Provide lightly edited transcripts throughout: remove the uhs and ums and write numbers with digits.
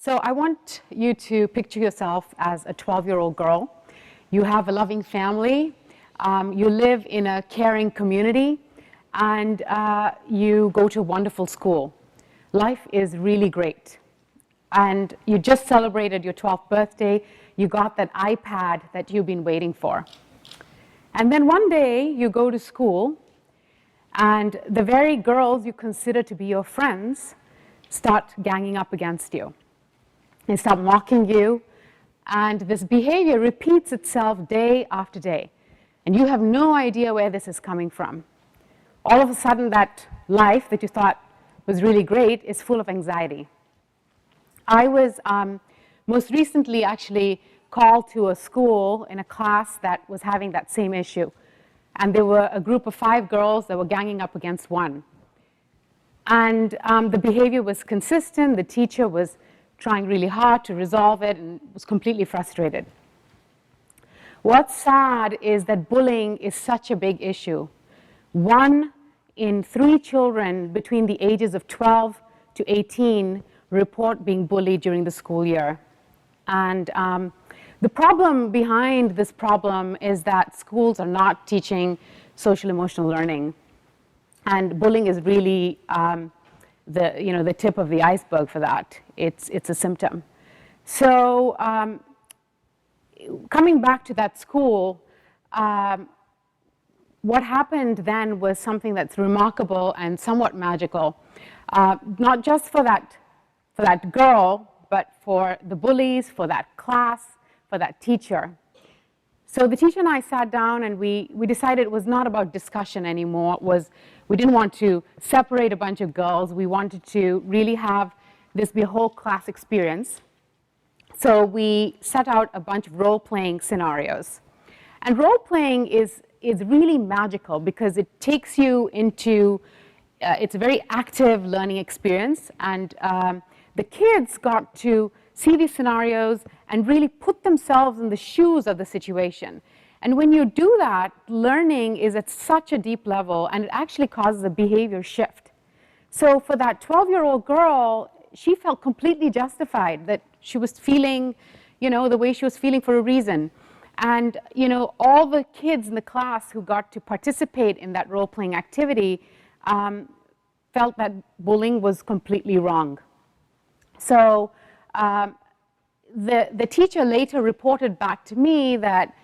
So I want you to picture yourself as a 12-year-old girl. You have a loving family, you live in a caring community, and you go to a wonderful school. Life is really great. And you just celebrated your 12th birthday. You got that iPad that you've been waiting for. And then one day you go to school, and the very girls you consider to be your friends start ganging up against you. They start mocking you, and this behavior repeats itself day after day. And you have no idea where this is coming from. All of a sudden, that life that you thought was really great is full of anxiety. I was most recently actually called to a school in a class that was having that same issue. And there were a group of 5 girls that were ganging up against one. And the behavior was consistent. The teacher was trying really hard to resolve it and was completely frustrated. What's sad is that bullying is such a big issue. 1 in 3 children between the ages of 12 to 18 report being bullied during the school year. And the problem behind this problem is that schools are not teaching social emotional learning. And bullying is really the tip of the iceberg for that. It's a symptom. So coming back to that school, what happened then was something that's remarkable and somewhat magical, not just for that girl, but for the bullies, for that class, for that teacher. So the teacher and I sat down, and we decided it was not about discussion anymore. We didn't want to separate a bunch of girls. We wanted to really have this be a whole class experience. So we set out a bunch of role-playing scenarios. And role-playing is really magical because it takes you into, it's a very active learning experience. And the kids got to see these scenarios and really put themselves in the shoes of the situation. And when you do that, learning is at such a deep level, and it actually causes a behavior shift. So for that 12-year-old girl, she felt completely justified that she was feeling, the way she was feeling for a reason. And, all the kids in the class who got to participate in that role-playing activity felt that bullying was completely wrong. So the teacher later reported back to me that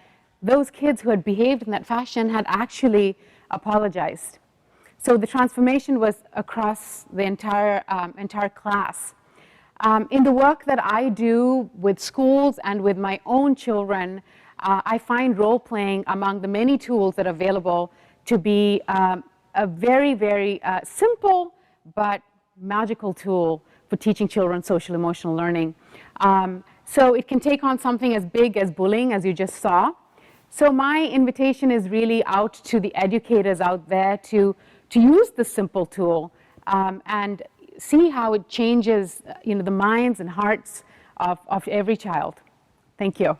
those kids who had behaved in that fashion had actually apologized. So the transformation was across the entire class. In the work that I do with schools and with my own children, I find role-playing among the many tools that are available to be a very, very simple but magical tool for teaching children social emotional learning. So it can take on something as big as bullying, as you just saw. So my invitation is really out to the educators out there to use this simple tool and see how it changes the minds and hearts of every child. Thank you.